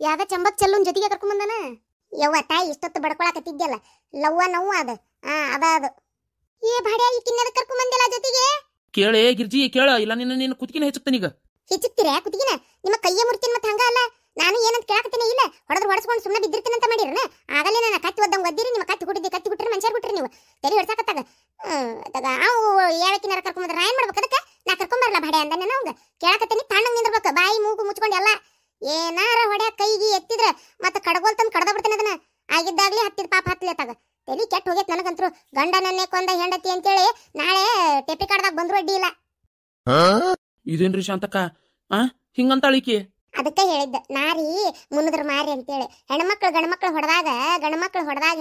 ಯಾವ್ದ ಚಂಬಕ್ ಚಲ್ಲುನ್ ಜೊತೆಗೆ ಕರ್ಕೊಂಡ್ ಬಂದಾನ. ಯವ್ವ ತಾಯಿ ಇಷ್ಟೊತ್ತು ಬಡ್ಕೊಳಕತ್ತಿದ್ಯಲ್ಲ, ಲವ್ವ ನೋವು ಅದ ಅದು ಏ ಭಾಡ್ಯ ಈಕಿನ್ನದ ಕರ್ಕೊಂಡ್ ಬಂದಿಲ್ಲ ಜೊತೆಗೆ. ಕೇಳೇ ಗಿರ್ಜಿ ಕೇಳ, ಇಲ್ಲ ನಿನ್ನ ಕುತ್ತಿಗೆನ ಹೆಚ್ಚುತ್ತಾನೀಗ. ಹೆಚ್ಚುತ್ತೀರ ಕುತ್ತಿಗೆನ? ನಿಮ್ಮ ಕೈಯ ಮುರ್ತೀನಿ ಮತ್ತೆ ಹಂಗ ಅಲ್ಲ. ನಾನು ಏನಂತ ಕೇಳಕತ್ತೇನೆ ಇಲ್ಲ, ಹೊಡೆಸ್ಕೊಂಡು ಸುಮ್ಮನೆ ಬಿದ್ದಿರ್ತೀನಂತ ಮಾಡಿರನ? ಆಗಲೇ ನಾನು ಕತ್ತಿ ಒದ್ದಂಗೆ ಒದ್ದಿರಿ, ನಿಮ್ಮ ಕತ್ತಿ ಬಿಟ್ರೆ ಮನುಷ್ಯರ್ ಬಿಟ್ರಿ ನೀವು ತೆರಿ ಹೊಡ್ಸಾಕತ್ತಾಗ. ಅವು ಯಾವಕ್ಕಿನಾರ ಕರ್ಕೊಂಬಂದ್ರೆ ನಾ ಏನ್ ಮಾಡ್ಬೇಕು? ಅದಕ್ಕೆ ನಾ ಕರ್ಕೊಂಬರಲ್ಲ ಭಾಡ್ಯ ಅಂದ ನಾನು ಅವಂಗ ಕೇಳಕತ್ತೇನಿ. ತಣ್ಣಗೆ ನಿಂದಿರ್ಬೇಕು, ಬಾಯಿ ಮೂಗು ಮುಚ್ಕೊಂಡು ಎಲ್ಲ. ಏನಾರ ಹೊಡ್ಯ ಕೈಗೆ ಎತ್ತಿದ್ರ ಮತ್ತೆ ಕಡ್ಗೋಲ್ ತಂದು ಕಡ್ದ ಬಿಡ್ತೇನೆ ಅದನ್ನ. ಆಗಿದ್ದಾಗ್ಲಿ ಹತ್ತಿದ ಪಾಪ ಹತ್ಲೇತಾಗ. ತಲೆ ಕೆಟ್ಟ ಹೋಗೈತ್ ನನಗಂತರು. ಗಂಡ ನನ್ನೇ ಕೊಂದ ಹೆಂಡತಿ ಅಂತೇಳಿ ನಾಳೆ ಟೆಪಿ ಕಾಡ್ದಾಗ ಬಂದ್ರು ಅಡ್ಡಿ ಇಲ್ಲ. ಇದೇನ್ರಿ ಶಾಂತಕ್ಕ ಹಿಂಗಂತಾಳಿಕೆ? ಅದಕ್ಕೆ ಹೇಳಿದ್ದ ನಾರಿ ಮುನ್ನದ್ರ ಮಾರಿ ಅಂತೇಳಿ. ಹೆಣ್ಮಕ್ಳು ಗಂಡ್ಮಕ್ಳು ಹೊಡೆದಾಗ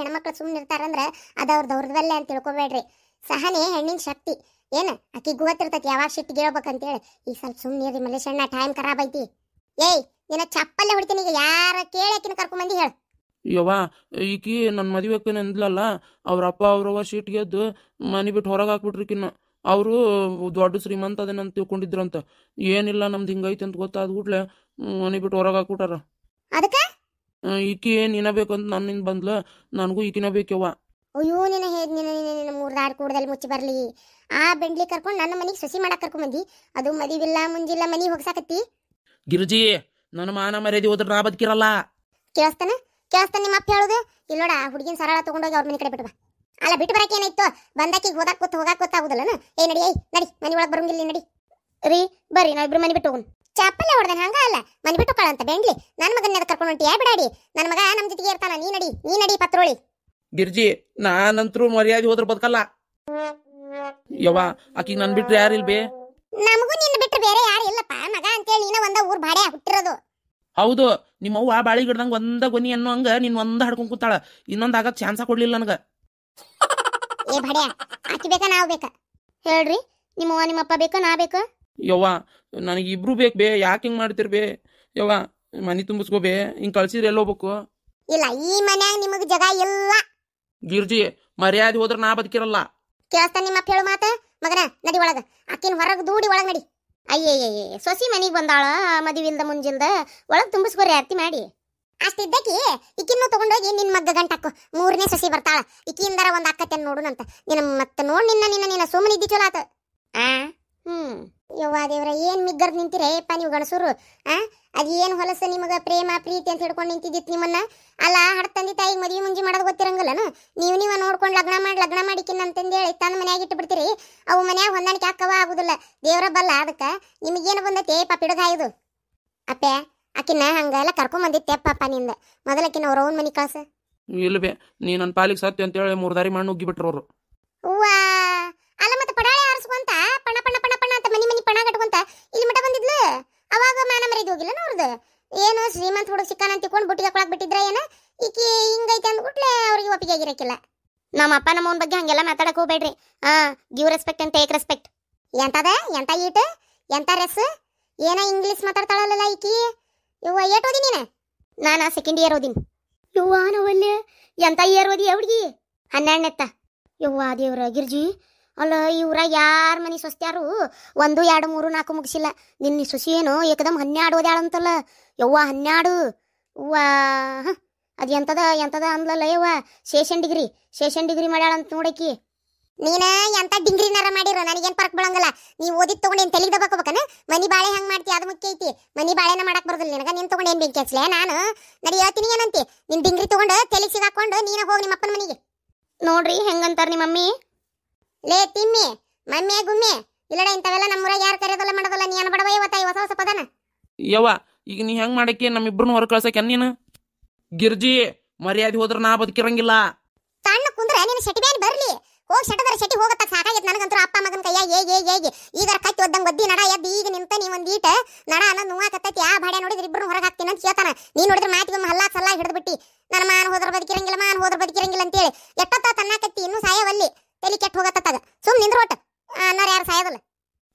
ಹೆಣ್ಮಕ್ಳು ಸುಮ್ಮನೆ ಇರ್ತಾರಂದ್ರ ಅದು ಅವ್ರ ದೌರ್ಬಲ್ಯ ಅಂತ ತಿಳ್ಕೊಬೇಡ್ರಿ. ಸಹನೆ ಹೆಣ್ಣಿನ ಶಕ್ತಿ. ಏನ ಆಕಿ ಗೊತ್ತಿರ್ತೈತಿ ಯಾವಾಗ ಸಿಟ್ಟಿಗೆ ಹೇಳ್ಬೇಕಂತೇಳಿ. ಈಗ ಸ್ವಲ್ಪ ಸುಮ್ಮನೆ ಮಲೇಶಣ್ಣ, ಟೈಮ್ ಖರಾಬ್ ಐತಿ. ಏಯ್ ನಿನ್ನ ಚಪ್ಪಲ್ಲೇ ಹೊಡಿತೀನಿ ಈಗ. ಯಾರ ಕೇಳಿ ಆಕಿನ ಕರ್ಕೊಂಬಂದಿ ಹೇಳ. ಯವ್ವ ಈಕಿ ನನ್ನ ಮದುವೆ ಅಂದ್ಲಲ್ಲ, ಅವ್ರ ಅಪ್ಪ ಅವ್ರವ್ವ ಶೀಟ್ಗೆ ಎದ್ದು ಮನೆ ಬಿಟ್ಟು ಹೊರಗೆ ಹಾಕ್ಬಿಟ್ರಿಕಿನ್ನ. ಅವರು ದೊಡ್ಡ ಶ್ರೀಮಂತ ಅದೇನಂತ ತಿಳ್ಕೊಂಡಿದ್ರಂತ. ಏನಿಲ್ಲ ನಮ್ದು ಹಿಂಗೈತೆ ಅಂತ ಗೊತ್ತಾದ್ಬಿಟ್ಲೆ ಮನೆ ಬಿಟ್ಟು ಹೊರಗೆ ಹಾಕ್ಬಿಟ್ಟಾರ. ಅದಕ್ಕೆ ಈಕಿ ನೀನ ಬೇಕಂತ ನನ್ನಿಂದ ಬಂದ್ಲ, ನನಗೂ ಈಕಿನ ಬೇಕವ್ವ. ಅಯ್ಯೋ ನಿನ್ನ ಮೂರ್ದಾರು ಕೂಡದಲ್ಲಿ ಮುಚ್ಚಿ ಬರ್ಲಿ. ಆ ಬೆಂಡ್ಲಿ ಕರ್ಕೊಂಡು ನನ್ನ ಮನೆಗೆ ಸೊಸಿ ಮಾಡಕ್ ಕರ್ಕೊಂಬಂದಿ. ಅದು ಮದಿವಿಲ್ಲ ಮುಂಜಿಲ್ಲ ಮನಿ ಹೋಗ್ಸಾಕತ್ತಿ. ಗಿರ್ಜಿ ನನ್ನ ಮಾನ ಮರ್ಯಾದೆ ಹೋದ್ರ ನಾ ಬದುಕಿರಲ್ಲ. ಕೇಳಿಸ್ತಾನ ನಿಮ್ಮ ಅಪ್ಪ ಹೇಳುದು ಇಲ್ಲೋಡ. ಹುಡುಗಿನ ಸರಳ ತಗೊಂಡೋಗಿ ಅವ್ರ ಮನೆ ಕಡೆ ಬಿಟ್ಟು ಬಾ. ಅಲ್ಲ ಬಿಟ್ಟು ಬರಕ್ಕೆ ಏನಾಯ್ತು? ಬಂದಾಕಿಗೆ ಹೋಗಾಕ್ ಗೊತ್ತಾಗುದಲ್ಲ. ನಡಿ ಮನಿ ಒಳಗೆ ಬರಂಗಿಲ್ಲ. ನಡಿ ರೀ ಬರ್ರಿ, ನಾವಿಬ್ರು ಮನೆ ಬಿಟ್ಟು ಹೋಗೋಣ. ಚಪ್ಪಲ್ಲೇ ಹೊಡೆದೇನೆ ಹಂಗ ಅಲ್ಲ, ಮನೆ ಬಿಟ್ಟು ಕಳಂತ ಬೆಂಡ್ಲಿ. ನನ್ನ ಮಗನ ಕರ್ಕೊಂಡು ಹೊಂಟಿ ಬಿಡಾಡಿ. ನನ್ನ ಮಗ ನಮ್ಮ ಜೊತೆಗೆ ಇರ್ತಾನ. ನೀ ನಡಿ ಪತ್ರೋಳಿ. ಗಿರ್ಜಿ ನಾನಂತರೂ ಮರ್ಯಾದೆ ಹೋದ್ರ ಬದುಕಲ್ಲ ಯವ್ವ. ಆಕಿಗೆ ನನ್ ಬಿಟ್ರೆ ಯಾರಿಲ್ ಬೇ? ನಮಗೂ ನಿನ್ನ ಬಿಟ್ರೆ ಬೇರೆ ಯಾರು ಇಲ್ಲಪ್ಪ. ಮಗ ಅಂತೇಳಿ ನೀನ ಒಂದ ಊರ್ ಬಾಡೆ ಹುಟ್ಟಿರೋದು. ಹೌದು, ನಿಮ್ಮವ್ವ ಬಾಳಿ ಗಿಡ್ದಂಗ ಒಂದ ಗೊನಿ ಅನ್ನೋ ಹಂಗ ನಿನ್ ಒಂದ ಹಡ್ಕೊಂಡ್ ಕೂತಾಳ. ಇನ್ನೊಂದ್ ಆಗಕ್ ಚಾನ್ಸ ಕೊಡ್ಲಿಲ್ಲ ನನಗ. ಏ ಭಾಡ್ಯ ಆಕಿ ಬೇಕಾ ನಾವು ಬೇಕಾ ಹೇಳ್ರಿ? ನಿಮ್ಮವ್ವ ನಿಮ್ಮಪ್ಪ ಬೇಕಾ ನಾ ಬೇಕಾ? ಯವ್ವ ನನಗೆ ಇಬ್ರು ಬೇಕು ಬೇ. ಯಾಕೆ ಹಿಂಗ್ ಮಾಡ್ತಿರ್ ಬೇ? ಯವ್ವ ಮನಿ ತುಂಬಿಸ್ಕೋಬೇ. ಹಿಂಗ್ ಕಳ್ಸಿದ್ರೆ ಎಲ್ಲಿ ಹೋಗ್ಬೇಕು? ಇಲ್ಲ, ಈ ಮನ್ಯಾಗ ನಿಮಗ್ ಜಾಗ ಇಲ್ಲ. ಗಿರ್ಜಿ ಮರ್ಯಾದೆ ಹೋದ್ರ ನಾ ಬದುಕಿರಲ್ಲ. ಕೇಳ್ತಾನ ನಿಮ್ಮಪ್ಪ ಹೇಳು ಮಾತ. ಮಗನ ನಡಿ ಒಳಗ. ಆಕಿನ ಹೊರಗ್ ದೂಡಿ ಒಳಗ್ ನಡಿ. ಅಯ್ಯಯ್ಯ ಸೊಸಿ ಮನಿಗ್ ಬಂದಾಳ, ಮದುವಿಲ್ದ ಮುಂಜಿಲ್ದ. ಒಳಗ್ ತುಂಬಿಸ್ಕೋರಿ ಆರ್ತಿ ಮಾಡಿ. ಅಷ್ಟಿದ್ದಕಿ ಈಕಿನ್ನೂ ತಗೊಂಡೋಗಿ ನಿನ್ ಮಗ್ಗ ಗಂಟಾಕು. 3ನೇ ಸೊಸಿ ಬರ್ತಾಳ. ಈಕಿಯಿಂದರ ಒಂದ್ ಅಕ್ಕತ್ತೇನ್ ನೋಡುನಂತ. ನಿನ್ನ ಮತ್ತೆ ನೋಡ್ ನಿನ್ನ ಸುಮ್ಮನೆ ಇದ್ದಿ ಚಲೋ ಆತ. ಯವ್ವ ದೇವ್ರ ಏನ್ ಮಿಗ್ಗರ್ದ್ ನಿಂತಿರೇಪ್ಪ ನೀವು ಗಣಸೂರು. ಅದೇನ್ ಹೊಲಸ ನಿಮಗ ಪ್ರೇಮ ಪ್ರೀತಿ ಅಂತ ಹಿಡ್ಕೊಂಡು ನಿಂತಿದ್ದಿತ್ ನಿಮ್ಮನ್ನ. ಅಲ್ಲ ಹಡ್ ತಂದಿ ತಾಯಿಗೆ ಮದುವೆ ಮುಂಜಿ ಮಾಡೋದು ಗೊತ್ತಿರಂಗಲ್ಲನ. ನೀವ ನೋಡ್ಕೊಂಡು ಲಗ್ನ ಮಾಡಿಕಿನ್ನ ಅಂತಂದೇಳಿ ತನ್ನ ಮನ್ಯಾಗ ಇಟ್ಟು ಬಿಡ್ತೀರಿ. ಅವು ಮನ್ಯಾಗ ಹೊಂದಾಣಿಕೆ ಹಾಕವ ಆಗುದಿಲ್ಲ. ದೇವ್ರ ಬಲ್ಲ. ಅದಕ್ಕ ನಿಮಗೇನು ಬಂದೈತಿ ಪಿಡಗಾಯುದು. ಅಪ್ಪೆ ಆಕಿನ ಹಂಗೆಲ್ಲ ಕರ್ಕೊಂಡ್ ಬಂದಿತ್ತೆಪ್ಪ ನಿಂದ. ಮೊದಲಕಿನ ಅವ್ರ ಅವನ್ ಮನಿ ಕಳ್ಸ. ಇಲ್ಬೇ ನೀ ನನ್ನ ಪಾಲಿಗೆ ಸತ್ಯ ಅಂತೇಳಿ 3 ದಾರಿ ಮಣ್ಣು ಉಗ್ಗಿ ಬಿಟ್ರು ಅವ್ರು. ಹೂವಾ ಅಲ್ಲ ಮತ್ತೆ ಪಡಾಳೆ ಆರಿಸ್ಕೊಂತ ಪಣ ಅಂತ ಮನಿ ಪಣ ಕಟ್ಕೊಂತ ಇಲ್ಲಿ ಮಠ ಬಂದಿದ್ಲು. ಅವಾಗ ಮಾನ ಮರ್ಯಾದೆ ಹೋಗಿಲ್ಲ ನೋಡ್ದು. ಏನು ಶ್ರೀಮಂತ ಹುಡುಗ ಸಿಕ್ಕಾನ ಅಂತ ತಿಳ್ಕೊಂಡು ಬುಟ್ಟಿಗೆ ಹಾಕೊಳಕ್ ಬಿಟ್ಟಿದ್ರ ಏನ? ಈಕಿ ಹಿಂಗೈತೆ ಅಂದ್ಬಿಟ್ಲೆ ಅವ್ರಿಗೆ ಒಪ್ಪಿಗೆ ಆಗಿರಕ್ಕಿಲ್ಲ. ನಮ್ಮ ಅಪ್ಪ ನಮ್ಮ ಅವನ ಬಗ್ಗೆ ಹಂಗೆಲ್ಲ ಮಾತಾಡಕ್ ಹೋಗ್ಬೇಡ್ರಿ. Give respect and take respect. ಎಂತ ಈಟ್ ಎಂತ ರೆಸ್ ಏನ ಇಂಗ್ಲೀಷ್ ಮಾತಾಡ್ತಾಳಲ್ಲ ಈಕಿ. ಇವ್ವ ಏಟ್ ಓದಿ ನೀನ? ನಾನ 2nd ಇಯರ್ ಓದಿನಿ. ಯವ್ವ ನಾವಲ್ಲೇ ಎಂತ ಇಯರ್ ಓದಿ ಹುಡುಗಿ? 12ನೇತ್ತ. ಯವ್ವ ದೇವ್ರ ಗಿರ್ಜಿ ಅಲ್ಲ ಇವ್ರ ಯಾರ ಮನಿ ಸೊಸ್ತ್ಯಾರು 1 2 3 4 ಮುಗಿಸಿಲ್ಲ. ನಿನ್ನ ಸೊಸಿ ಏನು ಏಕದಮ್ 12 ಓದ್ಯಾಳಂತಲ್ಲ. ಯವ್ವ 12. ಅವ್ವ ಅದು ಎಂತದ ಅಂದ್ಲಲ್ಲ ಯವ್ವ. ಶೇಷನ್ ಡಿಗ್ರಿ ಮಾಡ್ಯಾಳಂತ ನೋಡಕಿ. ನೀನ ಎಂತ ಡಿಗ್ರಿನಾರ ಮಾಡಿರೋ ನನಗೇನ್ ಪರಕ್ ಬೀಳಂಗಲ್ಲ. ನೀವ್ ಓದಿದ್ ತಗೊಂಡು ಏನ್ ತಲೆಗೆ ದಬಾಕೋಬೇಕನ? ಮನಿ ಬಾಳೆ ಹೆಂಗ್ ಮಾಡ್ತಿ ಅದು ಮುಖ್ಯ ಐತಿ. ಮನಿ ಬಾಳೆನ ಮಾಡಕ್ ಬರೋದಿಲ್ಲ ನಿನಗ. ನೀನ್ ತಗೊಂಡು ಏನ್ ಬೆಂಕಿ ಹಚ್ಲೆ? ನಾನು ನಡಿ ಹೇಳ್ತೀನಿ ಏನಂತಿ. ನಿನ್ ಡಿಗ್ರಿ ತಗೊಂಡು ತಲೆಗೆ ಸಿಗಾಕೊಂಡು ನೀನ ಹೋಗಿ ನಿಮ್ಮ ಅಪ್ಪನ ಮನಿಗೆ. ನೋಡ್ರಿ ಹೆಂಗಂತಾರ ನಿಮ್ಮ ಮಮ್ಮಿ. ಲೇ ತಿಮ್ಮಿ ಮಮ್ಮಿ ಗುಮ್ಮಿ ಇಲ್ಲಡ ಇಂಥವೆಲ್ಲ ನಮ್ಮೂರಾಗ ಯಾರು ಕರೆಯೋದಲ್ಲ ಮಾಡೋದಲ್ಲ. ನೀ ಏನ ಬಡವ ಇವತ್ತ ಹೊಸ ಪದನ. ಯವ್ವ ಈಗ ನೀ ಹೆಂಗ್ ಮಾಡಕ್ಕೆ ನಮ್ಮಿಬ್ರನ್ನ ಹೊರ ಕಳ್ಸಕ್ಕೆ ನೀನು? ಗಿರ್ಜಿ ಮರ್ಯಾದೆ ಹೋದ್ರ ನಾ ಬದುಕಿರಂಗಿಲ್ಲ. ಸಣ್ಣ ಕುಂದ್ರ ನಿನ್ನ ಶಟಿ ಬ್ಯಾನ್ ಬರ್ಲಿ. ಹೋಗಿ ಶಟದರ ಶಟಿ ಹೋಗತ್ತ ಸಾಕಾಗೈತೆ ನನಗಂತೂ. ಅಪ್ಪ ಮಗನ ಕೈಯಾಗ ಹೇಗೆ ಈಗಾರ ಕತ್ತಿ ಒದ್ದಂಗೆ ಒದ್ದಿ ನಡ ಎದ್ದು ಈಗ ನಿಂತ ನೀ ಒಂದೀಟ ನಡ ಅನ್ನೋದು ನೋವಾಕತ್ತೈತಿ. ಆ ಭಾಡ್ಯ ನೋಡಿದ್ರೆ ಇಬ್ರು ಹೊರಗೆ ಹಾಕ್ತೀನಿ ಅಂತ ಕೇಳ್ತಾನ. ನೀ ನೋಡಿದ್ರೆ ಮಾತಿಗೆ ಹಲ್ಲಾ ಸಲ್ಲ ಹಿಡಿದು ಬಿಟ್ಟಿ. ನನ್ನ ಮಾನ ಹೋದ್ರ ಬದುಕಿರಂಗಿಲ್ಲ ಅಂತೇಳಿ ಎಟ್ಟತ್ತ ತನ್ನಕತ್ತಿ. ಇನ್ನೂ ಸಾಯವಲ್ಲಿ ತಲೆ ಕೆಟ್ಟ ಹೋಗತ್ತಾಗ. ಸುಮ್ ನಿಂದ್ರ ಹೊಟ್ಟ ಅನ್ನೋರು ಯಾರು ಸಾಯೋದಲ್ಲ.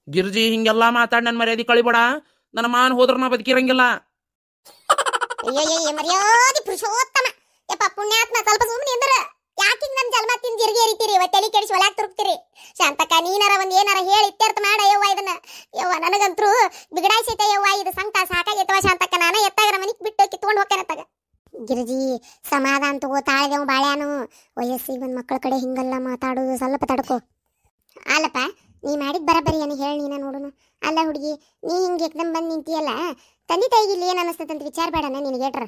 ಗಿರ್ಜಿ ಹಿಂಗೆಲ್ಲಾ ಮಾತಾಡ್ ನನ್ ಮರ್ಯಾದೆ ಕಳಿಬೇಡ. ನನ್ನ ಮಾನ ಹೋದ್ರ ನಾ ಬದುಕಿರಂಗಿಲ್ಲ. ಅಯ್ಯಯ್ಯ ಮರ್ಯಾದೆ ಪುರುಷೋತ್ತಮ ಯಪ್ಪ ಪುಣ್ಯಾತ್ಮ ಸ್ವಲ್ಪ ಸುಮ್ಮನೆ ಅಂದ್ರ ಯಾಕಿಂಗ್ ನನ್ ಜನ್ಮ ತಿಂದು ಜಿರ್ಗಿ ಹರಿತೀರಿ? ತಲೆ ಕೆಡಿಸಿ ಒಳಗೆ ತುರುಕ್ತೀರಿ. ಶಾಂತಕ್ಕ ನೀನಾರ ಒಂದ್ ಏನಾರ ಹೇಳಿ ಇತ್ಯರ್ಥ ಮಾಡ ಯವ್ವ ಇದನ್ನ. ಯವ್ವ ನನಗಂತ್ರು ಬಿಗಡಾಯ್ಸೈತೆ ಯವ್ವ, ಇದು ಸಂಕಟ ಸಾಕಾಗೈತವ ಶಾಂತಕ್ಕ. ನಾನ ಎತ್ತಾಗರ ಮನಿಗ್ ಬಿಟ್ಟು ಕಿತ್ಕೊಂಡು ಹೋಗ್ತೇನತ್ತಾಗ. ಗಿರಿಜಿ ಸಮಾಧಾನ ತಗೋ, ತಾಳ್ದೇವ್ ಬಾಳ್ಯಾನು. ವಯಸ್ಸಿಗೆ ಬಂದ್ ಮಕ್ಕಳ ಕಡೆ ಹಿಂಗಲ್ಲ ಮಾತಾಡೋದು, ಸ್ವಲ್ಪ ತಡ್ಕೋ. ಅಲ್ಲಪ್ಪ ನೀ ಮಾಡಿದ್ ಬರಬರಿ ಏನು ಹೇಳಿ ನೀನ ನೋಡುನು. ಅಲ್ಲ ಹುಡುಗಿ, ನೀ ಹಿಂಗೆ ಏಕ್ದಮ್ ಬಂದು ನಿಂತಿಯಲ್ಲ, ತಂದೆ ತಾಯಿಗೆ ಇಲ್ಲಿ ಏನು ಅನ್ನಿಸ್ತಂತ ವಿಚಾರ ಬೇಡನ ನಿನಗೇಟ್ರ?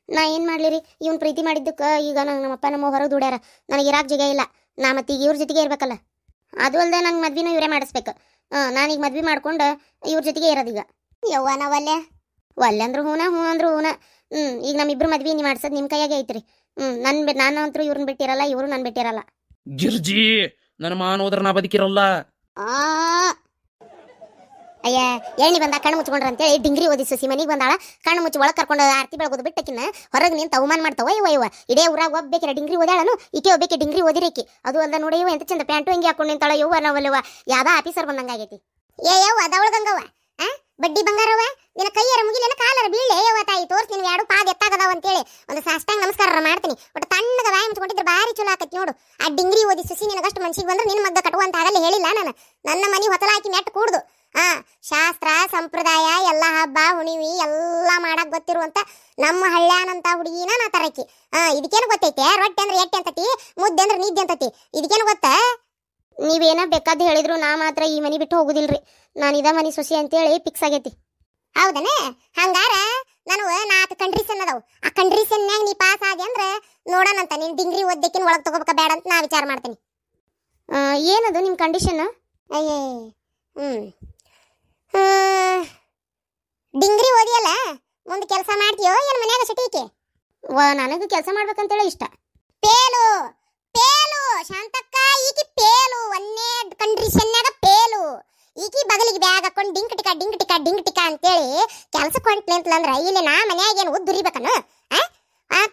ನಾ ಏನು ಮಾಡ್ಲಿರಿ, ಇವ್ನು ಪ್ರೀತಿ ಮಾಡಿದ್ದಕ್ಕೆ ಈಗ ನಮ್ಮಪ್ಪ ನಮ್ಮ ಹೊರಗೆ ದುಡ್ಯಾರ, ನನಗೆ ಇರಾಕ್ ಜಾಗ ಇಲ್ಲ. ನಾ ಮತ್ತೆ ಈಗ ಇವ್ರ ಜೊತೆಗೆ ಇರ್ಬೇಕಲ್ಲ. ಅದು ಅಲ್ಲದೆ ನಂಗೆ ಮದ್ವಿನೂ ಇವರೇ ಮಾಡಿಸ್ಬೇಕು. ನಾನೀಗ ಮದ್ವೆ ಮಾಡ್ಕೊಂಡು ಇವ್ರ ಜೊತೆಗೆ ಇರೋದೀಗ. ಯವ್ವ ನಾವಲ್ಲೇ ಒಲ್ಲೆ ಅಂದ್ರು ಹೂನ, ಹ್ಞೂ ಅಂದ್ರು ಹೂನ. ಈಗ ನಮ್ಮಿಬ್ರು ಮದ್ವೆ ನೀವು ಮಾಡ್ಸೋದು ನಿಮ್ಮ ಕೈಯಾಗೆ ಐತ್ರಿ. ನಾನು ಅಂತೂ ಇವ್ರನ್ನ ಬಿಟ್ಟಿರಲ್ಲ, ಇವರು ನಾನು ಬಿಟ್ಟಿರಲ್ಲ. ಗಿರ್ಜಿ ನನ್ನ ಮಾನ ಹೋದ್ರ ನಾ ಬದುಕಿರಲ್ಲ. ಅಯ್ಯ ಎಣ್ಣೆ ಬಂದ ಕಣ್ಣು ಮುಚ್ಕೊಂಡ್ರ ಅಂತೇಳಿ ಡಿಂಗ್ರಿ ಓದಿ ಸುಸಿ ಮನೆಗೆ ಬಂದಾಳ. ಕಣ್ಣು ಮುಚ್ಚಿ ಒಳಗೆ ಕರ್ಕೊಂಡು ಆರ್ತಿ ಬೆಳಗೋದು ಬಿಟ್ಟಕಿನ್ನ ಹೊರಗೆ ನಿಂತ ಅವಮಾನ ಮಾಡ್ತಾವ. ಇವ ಇಡೇ ಊರಾಗ ಒಬ್ಬೇಕಿರ ಡಿಂಗ್ರಿ ಓದಾಳನು, ಈಕೆ ಒಬ್ಬಕ್ಕೆ ಡಿಂಗ್ರಿ ಓದಿರೇಕಿ. ಅದು ಅಲ್ಲ ನೋಡಿ ಎಂತ ಚಂದ ಪ್ಯಾಂಟು ಹಿಂಗೆ ಹಾಕೊಂಡು ನಿಂತಾಳ. ಯವ್ವ ನಾವಲ್ಲವ ಯಾವ್ದಾ ಆಫೀಸರ್ ಬಂದಂಗಾಗೈತಿ. ಯವ್ವ ಅದವಳಗಂಗವ್ವ ಬಡ್ಡಿ ಬಂಗಾರವ, ನಿನ್ನ ಕೈಯರ ಮುಗಿಲೇನ ಕಾಲರ ಬೀಳೆ ಯವ್ವ ತಾಯಿ ತೋರ್ಸಿ ನಿನ್ ಎರಡು ಪಾದ ಎತ್ತಾಗದಾವ ಅಂತೇಳಿ ಒಂದು ಸಾಷ್ಟಾಂಗ ನಮಸ್ಕಾರ ಮಾಡ್ತೀನಿ. ಒಟ್ಟು ತಣ್ಣಗ ಬಾಯಿ ಮುಚ್ಕೊಂಡಿದ್ರೆ ಬಾರಿ ಚಲೋ ಆಕತಿ ನೋಡು. ಆ ಡಿಂಗ್ರಿ ಓದಿ ಸುಸಿ ನಿನಗಷ್ಟು ಮನ್ಸಿಗೆ ಬಂದ್ರೆ ನಿನ್ನ ಮಗ್ಗ ಕಟ್ಟುವಂತ ಆಗಲ್ಲ ಹೇಳಿಲ್ಲ ನಾನು. ನನ್ನ ಮನೆ ಹೊತ್ತಲಾಕಿ ಮೆಟ್ಟು ಕೂಡ್ದು ಶಾಸ್ತ್ರ ಸಂಪ್ರದಾಯ ಎಲ್ಲ ಹಬ್ಬ ಹುಣಿವಿ ಎಲ್ಲ ಮಾಡಕ್ ಗೊತ್ತಿರುವಂತ ನಮ್ಮ ಹಳ್ಳ್ಯಾನಂತ ಹುಡುಗಿನ ನಾ ತರಕಿ. ಇದಕ್ಕೇನು ಗೊತ್ತೈತೆ? ರೊಟ್ಟಿ ಅಂದ್ರೆ ಎಟ್ಟೆ ಅಂತತಿ, ಮುದ್ದೆ ಅಂದ್ರೆ ನಿದ್ದೆ ಅಂತತಿ. ಇದಕ್ಕೇನು ಗೊತ್ತಾ? ನೀವೇನ ಬೇಕಾದ ಹೇಳಿದ್ರು ನಾ ಮಾತ್ರ ಈ ಮನೆ ಬಿಟ್ಟು ಹೋಗುದಿಲ್ರಿ. ನಾನು ಇದ ಮನೆ ಸೊಸಿ ಅಂತೇಳಿ ಫಿಕ್ಸ್ ಆಗೈತಿ. ಹೌದನೇ? ಹಂಗಾರ ನಾನು 4 ಕಂಡ್ರೀಸನ್ ಅದಾವು. ಆ ಕಂಡ್ರೀಸನ್ಯಾಗ ನೀ ಪಾಸ್ ಆಗಿ ಅಂದ್ರೆ ನೋಡೋಣಂತ ನಿನ್ ಡಿಂಗ್ರಿ ಓದ್ದಕ್ಕಿನ ಒಳಗೆ ತಗೋಬೇಕ ಬೇಡ ಅಂತ ನಾ ವಿಚಾರ ಮಾಡ್ತೀನಿ. ಏನದು ನಿಮ್ಮ ಕಂಡೀಷನ್? ಅಯ್ಯೇ ಡಿಂಗ್ರಿ ಓದಿಯಲ್ಲ, ಮುಂದೆ ಕೆಲಸ ಮಾಡ್ತೀಯೋ ಏನು ಮನ್ಯಾಗ ಸಿಟಿಕೆ? ನನಗೂ ಕೆಲಸ ಮಾಡ್ಬೇಕಂತೇಳಿ ಇಷ್ಟ. ಪೇಲು ಪೇಲು ಶಾಂತಕ್ಕ, ಈಕಿ ಪೇಲು. ಒಂದೇ ಕಂಡೀಷನ್ಯಾಗ ಪೇಲು. ಈಕಿ ಬಗಲಿಗೆ ಬ್ಯಾಗ್ ಹಾಕೊಂಡು ಡಿಂಗ್ ಟಿಕಾ ಡಿಂಗ್ ಟಿಕಾ ಡಿಂಗ್ ಟಿಕಾ ಅಂತೇಳಿ ಕೆಲ್ಸಕ್ಕೆ ಹೊಂಟ್ಲಿ ಅಂತಂದ್ರ ಇಲ್ಲಿ ನಾ ಮನ್ಯಾಗ ಏನು ಉದ್ದುರಿಬೇಕನು?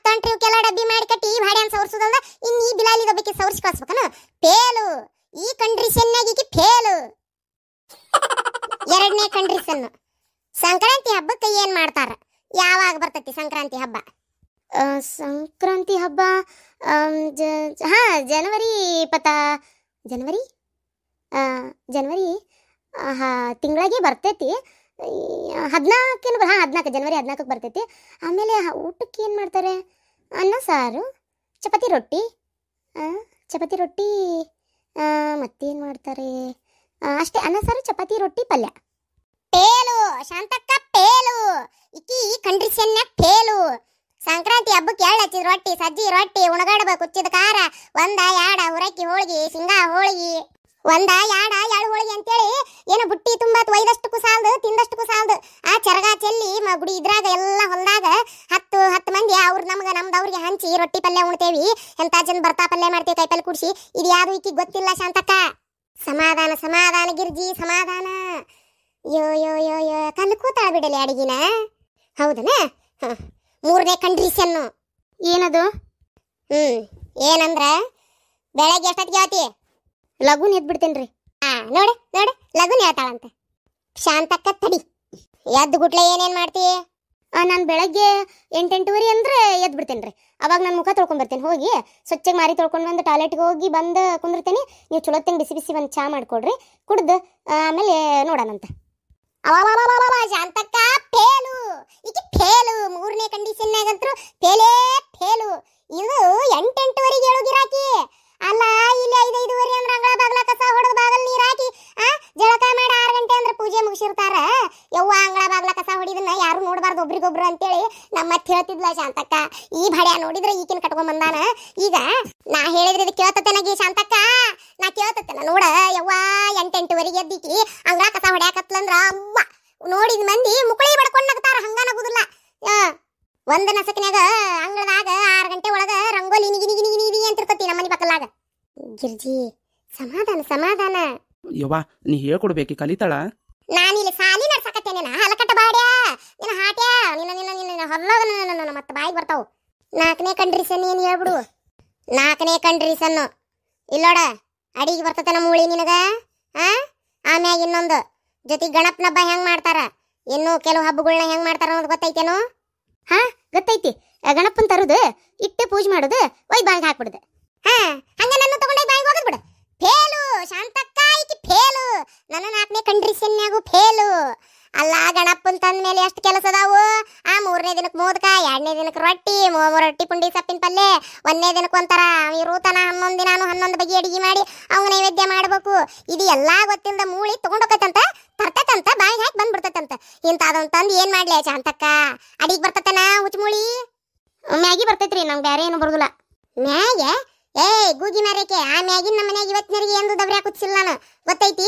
ತಂಟ್ರಿ ಕೆಲ ಡಬ್ಬಿ ಮಾಡಿ ಕಟ್ಟಿ ಈ ಭಾಡ್ಯಾನ್ ಸವರ್ಸೋದಲ್ದ ಇನ್ನು ಈ ಬಿಲಾಲಿದ ಬಗ್ಗೆ ಸವರ್ಸಿ ಕಳ್ಸ್ಬೇಕನು? ಪೇಲು. ಈ ಕಂಡೀಷನ್ಯಾಗ ಈಕಿ ಫೇಲು. ಎರಡನೇ ಕಂಡೀಷನ್, ಸಂಕ್ರಾಂತಿ ಹಬ್ಬಕ್ಕೆ ಏನ್ ಮಾಡ್ತಾರ? ಯಾವಾಗ ಬರ್ತೈತಿ ಸಂಕ್ರಾಂತಿ ಹಬ್ಬ? ಸಂಕ್ರಾಂತಿ ಹಬ್ಬ ಜನವರಿ 20 ಜನವರಿ ತಿಂಗಳಿಗೆ ಬರ್ತೈತಿ. 14 ಜನವರಿ 14 ಬರ್ತೈತಿ. ಆಮೇಲೆ ಊಟಕ್ಕೆ ಏನು ಮಾಡ್ತಾರೆ? ಅನ್ನ ಸಾರು, ಚಪಾತಿ ರೊಟ್ಟಿ ಮತ್ತೇನು ಮಾಡ್ತಾರೆ? ಅಷ್ಟೇ, ಅನ್ನ ಸಾರು ಚಪಾತಿ ರೊಟ್ಟಿ ಪಲ್ಯ. ಪೇಲು ಶಾಂತಕ್ಕ ಪೇಲು. ಈಕಿ ಈ ಕಂಡೀಷನ್ಯಾಗ ಪೇಲು. ಸಂಕ್ರಾಂತಿ ಹಬ್ಬಕ್ಕೆ ಎಳ್ಳು ಹಚ್ಚಿದ ರೊಟ್ಟಿ, ಸಜ್ಜಿ ರೊಟ್ಟಿ, ಉಣಗಡ್ಬ, ಕುಚ್ಚಿದ ಖಾರ, 1 2 ಹುರಕ್ಕಿ ಹೋಳಿಗೆ, ಶೇಂಗಾ ಹೋಳಿಗೆ, 1 2 ಎಳ್ಳು ಹೋಳಿಗೆ ಅಂತೇಳಿ ಏನೋ ಬುಟ್ಟಿ ತುಂಬ ಒಯ್ದಷ್ಟಕ್ಕೂ ಸಾಲದು, ತಿಂದಷ್ಟಕ್ಕೂ ಸಾಲದು. ಆ ಚರಗ ಚೆಲ್ಲಿ ಗುಡಿ ಇದ್ರಾಗ ಎಲ್ಲ ಹೊಲ್ದಾಗ 10 ಮಂದಿ ನಮ್ದವ್ರಿಗೆ ಹಂಚಿ ರೊಟ್ಟಿ ಪಲ್ಯ ಉಣ್ತೇವಿ. ಎಂತ ಜನ ಬರ್ತಾ ಪಲ್ಯ ಮಾಡ್ತೇವೆ, ಕೈ ಪಲ್ಯ ಕುಡಿಸಿ. ಇದು ಯಾವುದು ಈಕಿ ಗೊತ್ತಿಲ್ಲ ಶಾಂತಕ್ಕ. ಸಮಾಧಾನ ಸಮಾಧಾನ ಗಿರ್ಜಿ ಸಮಾಧಾನ. ಯೋ ಯೋ ಯೋ ಯೋ ಕಲ್ಲು ಕೂತಾಳ ಬಿಡಲಿ ಅಡಿಗಿನ. ಹೌದನ? 3ನೇ ಕಂಡೀಷನ್ನು ಏನದು? ಏನಂದ್ರ ಬೆಳಗ್ಗೆ ಎಷ್ಟೊತ್ತಿಗೆ ಹೇಳ್ತಿ? ಲಘುನ್ ಎದ್ದು ಬಿಡ್ತೇನ್ರಿ. ನೋಡಿ ಲಘುನ್ ಹೇಳ್ತಾಳಂತೆ ಶಾಂತಕ್ಕ. ತಡಿ ಎದ್ದು ಗುಟ್ಲೆ ಏನೇನ್ ಮಾಡ್ತಿ? ನಾನು ಬೆಳಗ್ಗೆ 8-8:30 ಅಂದ್ರೆ ಎದ್ದು ಬಿಡ್ತೇನ್ರಿ. ಅವಾಗ ನಾನು ಮುಖ ತೊಳ್ಕೊಂಡ್ಬರ್ತೇನೆ, ಹೋಗಿ ಸ್ವಚ್ಛಗೆ ಮಾರಿ ತೊಳ್ಕೊಂಡು ಬಂದು ಟಾಯ್ಲೆಟ್ಗೆ ಹೋಗಿ ಬಂದು ಕುಂದಿರ್ತೇನೆ. ನೀವು ಚಲೋತ್ತಂಗೆ ಬಿಸಿ ಬಿಸಿ ಒಂದು ಚಾ ಮಾಡ್ಕೊಡ್ರಿ, ಕುಡ್ದು ಆಮೇಲೆ ನೋಡೋಣಂತ. ಶಾಂತಕ್ಕ ಪೇಲು. ಈಗ ಫೇಲು. 3ನೇ ಕಂಡೀಷನ್ನಾಗಂತೂ ಫೇಲೇ ಫೇಲು. ಇದು 8-8:30 ಹೇಳೋಗಿರಾಕಿ ಅಲ್ಲ. ಇಲ್ಲಿ 5-5:30 ಅಂದ್ರೆ ಅಂಗಳ ಬಾಗ್ಲ ಕಸ ಹೊಡೆದು ಬಾಗಲ್ ನೀರ್ ಹಾಕಿ ಜಳಕ ಮಾಡಿ 6 ಗಂಟೆ ಅಂದ್ರೆ ಪೂಜೆ ಮುಗಿಸಿರ್ತಾರ. ಯವ್ವ ಅಂಗಳ ಬಾಗ್ಲ ಕಸ ಹೊಡಿದನ್ನ ಯಾರು ನೋಡಬಾರ್ದು ಒಬ್ರಿಗೊಬ್ರು ಅಂತೇಳಿ ನಮ್ಮತ್ತೆ ಹೇಳ್ತಿದ್ಲ ಶಾಂತಕ್ಕ. ಈ ಭಡ್ಯ ನೋಡಿದ್ರೆ ಈಕಿನ ಕಟ್ಕೊಂಡ್ ಬಂದಾನ. ಈಗ ನಾ ಹೇಳಿದ್ರೆ ಇದು ಕೇಳ್ತತೆನಗಿ ಶಾಂತಕ್ಕ, ನಾ ಕೇಳ್ತತೆನ ನೋಡ. ಯವ್ವ 8-8:30 ಎದ್ದಿಕಿ ಅಂಗಳ ಕಸ ಹೊಡ್ಯಾಕತ್ಲಂದ್ರ ಅವ್ವ ನೋಡಿದ ಮಂದಿ ಮುಕಳಿ ಬಡ್ಕೊಂಡ್ ನಗ್ತಾರ. ಹಂಗ ನಗುದಿಲ್ಲ. ಒಂದ್ ನಸಕ್ನ್ಯಾಗ ಅಂಗಳದಾಗ 6 ಗಂಟೆ ಒಳಗ ರಂಗೋಲಿ ನಿಗಿ ನಿಗಿ ನಿಗಿ ನಿಗಿ ಅಂತಿರ್ತತಿ ನಮ್ಮ ಮನೆ ಪಕ್ಕಲಾಗ. ಗಿರ್ಜಿ ಸಮಾಧಾನ. ಯವ್ವ ನೀ ಹೇಳ್ಕೊಡ್ಬೇಕಿ ಕಲಿತಾಳ. ನಾನಿಲ್ಲಿ ಸಾಲಿ ನಡ್ಸಕತ್ತೇನೆ. ಹಲಕಟ್ಟ ಬಾಡ್ಯಾ ನಿನ್ನ ಹಾಟ್ಯಾ ನಿನ್ನ ಹೊರಲೋಗ ಮತ್ತೆ ಬಾಯಿಗೆ ಬರ್ತಾವು. 4ನೇ ಕಂಡೀಷನ್ ಏನು ಹೇಳ್ಬಿಡು? 4ನೇ ಕಂಡೀಷನ್ ಇಲ್ಲೋಡ ಅಡಿಗೆ ಬರ್ತತೆ ನಮ್ಮ ಉಳಿ ನಿನಗ. ಆಮ್ಯಾಗ ಇನ್ನೊಂದು ಜೊತೆಗೆ ಗಣಪನ ಹಬ್ಬ ಹೆಂಗ್ ಮಾಡ್ತಾರ, ಇನ್ನು ಕೆಲವು ಹಬ್ಬಗಳನ್ನ ಹೆಂಗ್ ಮಾಡ್ತಾರ ಅನ್ನೋದು ಗೊತ್ತೈತೇನು? ಗೊತ್ತೈತಿ. ಗಣಪನ್ ತರುದು, ಇಟ್ಟು ಪೂಜೆ ಮಾಡುದು, ಒಯ್ ಬಾಯಿಗೆ ಹಾಕ್ಬಿಡುದು. ಹಂಗ ನನ್ನ ತಗೊಂಡೋಗಿ ಬಾಯಿಗೆ ಹೋಗದ್ ಬಿಡು. ಫೇಲು ಶಾಂತ. ಮನ್ಯಾಗೂ ಫೇಲು. ಅಲ್ಲ ಗಣಪನ್ ತಂದ ಮೇಲೆ ಎಷ್ಟು ಕೆಲಸ ಅದಾವು. ಆ 3ನೇ ದಿನಕ್ಕೆ ಮೋದಕ, 2ನೇ ದಿನಕ್ಕೆ ರೊಟ್ಟಿ, ರೊಟ್ಟಿ ಪುಂಡಿ ಸೊಪ್ಪಿನ ಪಲ್ಲೆ, 1ನೇ ದಿನಕ್ಕೆ ಒಂಥರ ಇರುತನ 11 ದಿನಾನು 11 ಬಗೆ ಅಡಿಗೆ ಮಾಡಿ ಅವ್ ನೈವೇದ್ಯ ಮಾಡ್ಬೇಕು. ಇದು ಎಲ್ಲಾ ಗೊತ್ತಿಲ್ಲದ ಮೂಳಿ ತಗೊಂಡೋಕತ್ತಂತ, ತರ್ತತಂತ, ಬಾಯಿ ಹಾಕಿ ಬಂದ್ಬಿಡ್ತತಂತ. ಇಂಥದೊಂದು ತಂದು ಏನ್ ಮಾಡ್ಲಿ ಶಾಂತಕ್ಕ? ಅಡಿಗೆ ಬರ್ತತನ ಹುಚ್ಚ ಮೂಳಿ? ಮ್ಯಾಗಿ ಬರ್ತೈತ್ರಿ, ನಂಗೆ ಬೇರೆ ಏನು ಬರುದಿಲ್ಲ. ಮ್ಯಾಗೆ ಗೂಗಿ ಮಾರೇಕೆ ಆ ಮ್ಯಾಗಿನ ನಮ್ಮ ಮನ್ಯಾಗ ಇವತ್ತಿನವರೆಗೆ ಎಂದು ದಬ್ರ್ಯಾ ಕುಚ್ಚಿಲ್ಲ ನಾನು, ಗೊತ್ತೈತಿ?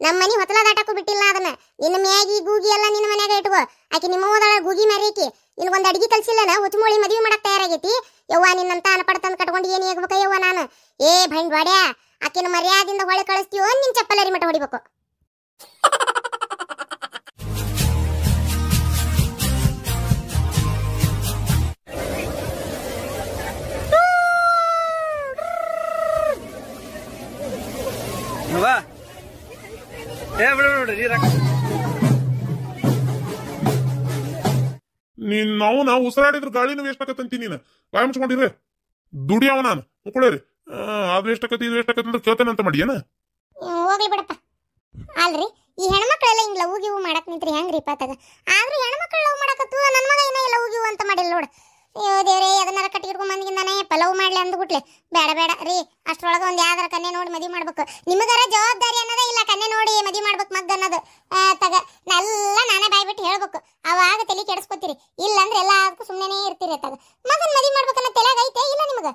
ನಮ್ಮ ಮನೆ ಹೊತ್ತಲ ದಾಟಕ್ಕೂ ಬಿಟ್ಟಿಲ್ಲ ಅದನ್ನ. ನಿನ್ನ ಮ್ಯಾಗಿ ಗೂಗಿ ಎಲ್ಲ ನಿನ್ನ ಮನ್ಯಾಗ ಇಟ್ಕೋ. ಆಕೆ ನಿಮ್ಮ ಹೋದಳ ಗೂಗಿ ಮಾರೇಕಿ ನಿನಗೊಂದು ಅಡಿಗೆ ಕಲ್ಸಿಲ್ಲನ ಹುಚ್ಚಮೂಳಿ ಮದುವೆ ಮಾಡಕ್ ತಯಾರಾಗೈತಿ. ಯವ್ವ ನಿನ್ನಂತ ಅನಪಡ ತಂದು ಕಟ್ಕೊಂಡು ಏನು ಹೇಗ್ಬೇಕ ಯವ್ವ ನಾನು? ಬಂಡ್ವಾಡ್ಯಾ, ಆಕಿನ ಮರ್ಯಾದಿಂದ ಹೊಳೆ ಕಳಿಸ್ತೀವೋ ನಿನ್ ಚಪ್ಪಲರಿ ಮಠ ಹೊಡಿಬೇಕು. ನೀನ್ ನಾವು ಉಸಿರಾಡಿದ್ರ ಗಾಳಿನೂ ವೇಸ್ಟ್ ಆಕತ್ತಂತಿ. ನೀನು ಬಾಯ್ ಮುಚ್ಕೊಂಡಿರ್ರಿ, ದುಡಿಯವ ನಾನು ಮುಕ್ಕಳೇರಿ. ಅದು ವೇಸ್ಟ್ ಆಕತಿ ಇದು ವೇಸ್ಟ್ ಆಕತಿ ಅಂದ್ರೆ ಕೇಳ್ತೇನೆ ಅಂತ ಮಾಡಿ ಏನ? ಹೋಗ್ಲಿ ಬಿಡಪ್ಪ. ಅಲ್ರಿ ಈ ಹೆಣ್ಮಕ್ಳೆಲ್ಲ ಹಿಂಗ್ ಲವ್ ಗಿವ್ ಮಾಡಕ್ ನಿಂತ್ರಿ ಹೆಂಗ್ರಿ ಪಾತಾಗ? ಆದ್ರೂ ಹೆಣ್ಮಕ್ಳು ಲವ್ ಮಾಡಕತ್ತು, ನನ್ನ ಮಗ ಏನ ಲವ್ ಗಿವ್ ಅಂತ ಮಾಡಿಲ್ಲ ನೋಡು. ಅಯ್ಯೋ ದೇವ್ರೇ, ಅದನ್ನಾರ ಕಟ್ಟಿಟ್ಕೊಂಡ್ ಬಂದಿಂದಾನೆ ಲವ್ ಮಾಡ್ಲಿ ಅಂದ್ಬಿಟ್ಲೆ. ಬೇಡ ರೀ, ಅಷ್ಟ್ರೊಳಗ ಒಂದ್ ಯಾವ್ದಾರ ಕನ್ಯೆ ನೋಡಿ ಮದ್ವಿ ಮಾಡ್ಬೇಕು. ನಿಮಗಾರ ಜವಾಬ್ದಾರಿ ಅನ್ನೋದೇ ಇಲ್ಲ, ಕನ್ಯೆ ನೋಡಿ ಮದ್ವಿ ಮಾಡ್ಬೇಕು ಮಗ್ಗ ಅನ್ನೋದು. ತಗ ಎಲ್ಲ ನಾನೇ ಬಾಯ್ಬಿಟ್ಟು ಹೇಳ್ಬೇಕು, ಅವಾಗ ತಲೆ ಕೆಡಿಸ್ಕೊತೀರಿ. ಇಲ್ಲ ಅಂದ್ರೆ ಎಲ್ಲದಕ್ಕೂ ಸುಮ್ಮನೆ ಇರ್ತೀರಿ. ತಗ ಮಗನ್ ಮದ್ವಿ ಮಾಡ್ಬೇಕನ್ನ ತಲೆಯಾಗ ಐತೆ ಇಲ್ಲ ನಿಮಗ?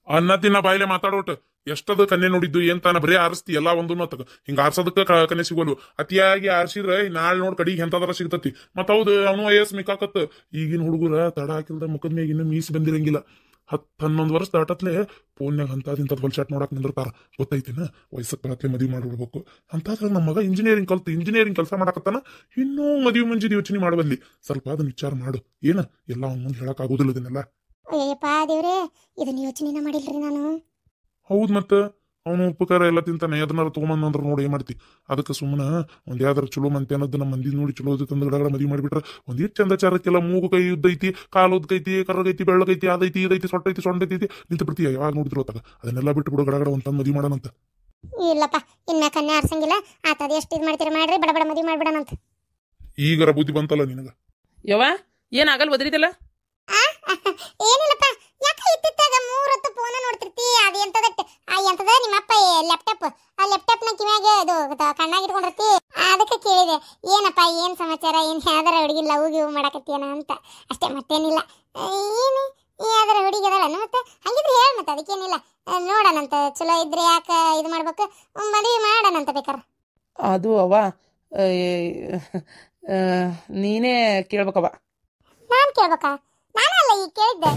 ಅನ್ನ ತಿನ್ನ ಬಾಯಿಲೆ ಮಾತಾಡೋಟ್ ಎಷ್ಟದ ಕನ್ಯೆ ನೋಡಿದ್ದು ಏನ್ ತಾನ ಬರೀ ಆರಿಸ್ತಿ ಎಲ್ಲಾ ಒಂದು ತಗ. ಹಿಂಗ ಆರ್ಸೋದಕ್ಕ ಕನ್ಯೆ ಸಿಗೋಲ್ವು. ಅತಿಯಾಗಿ ಆರ್ಸಿದ್ರೆ ನಾಳೆ ನೋಡ್ ಕಡಿಗೆ ಎಂತದಾರ ಸಿಗ್ತತಿ. ಮತ್ ಹೌದು ಅವನು ವಯಸ್ಸು ಮಿಕ್ಕಾಕತ್. ಈಗಿನ ಹುಡುಗರ ತಡ ಹಾಕಿಲ್ದ ಮುಖದ ಮ್ಯಾಗ ಇನ್ನು ಮೀಸ್ ಬಂದಿರಂಗಿಲ್ಲ. 10-11 ವರ್ಷ ದಾಟತ್ಲೆ ಫೋನ್ಯಾಗ ಅಂತದ್ ಹೊಲ್ಸಾಟ್ ನೋಡಕ್ ನಿಂದಿರ್ತಾರ. ಗೊತ್ತೈತಿನ? ವಯಸ್ಸಕ್ ಬರತ್ಲೆ ಮದ್ವಿ ಮಾಡ್ಬಿಡ್ಬೇಕು ಅಂತಾದ್ರ ನಮ್ಮ ಮಗ ಇಂಜಿನಿಯರಿಂಗ್ ಕೆಲಸ ಮಾಡಕತ್ತಾನ. ಇನ್ನೂ ಮದ್ವಿ ಮುಂಜಿದ ಯೋಚನೆ ಮಾಡಬಲ್ಲಿ. ಸ್ವಲ್ಪ ಅದನ್ನ ವಿಚಾರ ಮಾಡು. ಏನ ಎಲ್ಲ ಅವ್ನ ಮುಂದೆ ಹೇಳಕ್ ಆಗೋದಿಲ್ಲ ಇದನ್ನೆಲ್ಲ. ಅಯ್ಯಪ್ಪ ದೇವ್ರೆ, ಇದನ್ನ ಯೋಚನೆನ ಮಾಡಿಲ್ರಿ ನಾನು. ಹೌದ್ ಮತ್ತ ಅವನು ಉಪಕಾರ ಎಲ್ಲ ತಿಂತಾನೆ. ಅದನ್ನಾರ ತಗೊಂಬಂದ್ರ ನೋಡಿ ಏನ್ ಮಾಡ್ತಿ? ಅದಕ್ಕೆ ಸುಮ್ಮನ ಒಂದ್ ಯಾವ್ದಾರ ಚಲೋ ಮಂತೆ ಅನ್ನೋದು ನಮ್ಮ ಮಂದಿ ನೋಡಿ ಚಲೋ ತಂದು ಗಡಗಡ ಮದ್ವಿ ಮಾಡಿಬಿಟ್ರ ಒಂದಿಷ್ಟು ಚಂದಚಾರಕ್ಕೆಲ್ಲ ಮೂಗು ಕೈ ಉದ್ದೈತಿ, ಕಾಲು ಉದ್ದೈತಿ, ಕರ್ರಗೈತಿ, ಬೆಳ್ಳಗೈತಿ, ಅದೈತಿ ಇದೈತಿ, ಸೊಟ್ಟೈತಿ, ಸೊಂಡೈತಿ ನಿಂತು ಬಿಡ್ತೀಯ. ಯಾವಾಗ ನೋಡಿದ್ರು ಅತ್ತಾಗ ಅದನ್ನೆಲ್ಲ ಬಿಟ್ಟು ಬಿಡು, ಗಡಗಡ ಒಂದ್ ಮದ್ವಿ ಮಾಡೋಣಂತ. ಇಲ್ಲಪ್ಪ, ಇನ್ನ ಕನ್ಯೆ ಆರ್ಸಂಗಿಲ್ಲ. ಆತದ ಎಷ್ಟು ಇದು ಮಾಡ್ತೀರಿ ಮಾಡ್ರಿ, ಬಡ ಮದ್ವಿ ಮಾಡ್ಬಿಡಣಂತ. ಈಗರ ಬುದ್ಧಿ ಬಂತಲ್ಲ ನಿನಗ? ಯವ್ವ ಏನಾಗಲ್ ಬದ್ರಿದಲ್ಲ? ಏನಿಲ್ಲಪ್ಪ, ಯಾಕ ಇತ್ತಿತ್ತಾಗ 3 ಹೊತ್ತು ಫೋನ್ ನೋಡ್ತಿರ್ತಿ? ಅದು ಎಂತದಟ್ಟು ಎಂತದ ನಿಮ್ಮಪ್ಪ ಲ್ಯಾಪ್ಟಾಪ್, ಆ ಲ್ಯಾಪ್ಟಾಪ್ ನ ಕಿವ್ಯಾಗ ಇದು ಕಣ್ಣಾಗ ಇಟ್ಕೊಂಡಿರ್ತಿ. ಅದಕ್ಕೆ ಕೇಳಿದೆ, ಏನಪ್ಪ ಏನ್ ಸಮಾಚಾರ, ಏನ್ ಯಾವ್ದಾರ ಹುಡುಗಿ ಲವ್ ಗಿವ್ ಮಾಡಕತ್ತೀಯನ ಅಂತ ಅಷ್ಟೇ, ಮತ್ತೇನಿಲ್ಲ. ಏನು ಯಾವ್ದಾರ ಹುಡುಗಿ ಅದಲ್ಲ ಮತ್ತೆ? ಹಂಗಿದ್ರೆ ಹೇಳ, ಮತ್ತೆ ಅದಕ್ಕೇನಿಲ್ಲ. ನೋಡೋಣಂತ, ಚಲೋ ಇದ್ರೆ ಯಾಕ ಇದು ಮಾಡ್ಬೇಕು, ಮದುವೆ ಮಾಡೋಣಂತ ಬೇಕಾರ. ಅದು ಅವ್ವ ನೀನೇ ಕೇಳ್ಬೇಕವ್ವ. ನಾನ್ ಕೇಳ್ಬೇಕಾ? ನಾನಲ್ಲ ಈಗ ಕೇಳಿದ್ದೆ.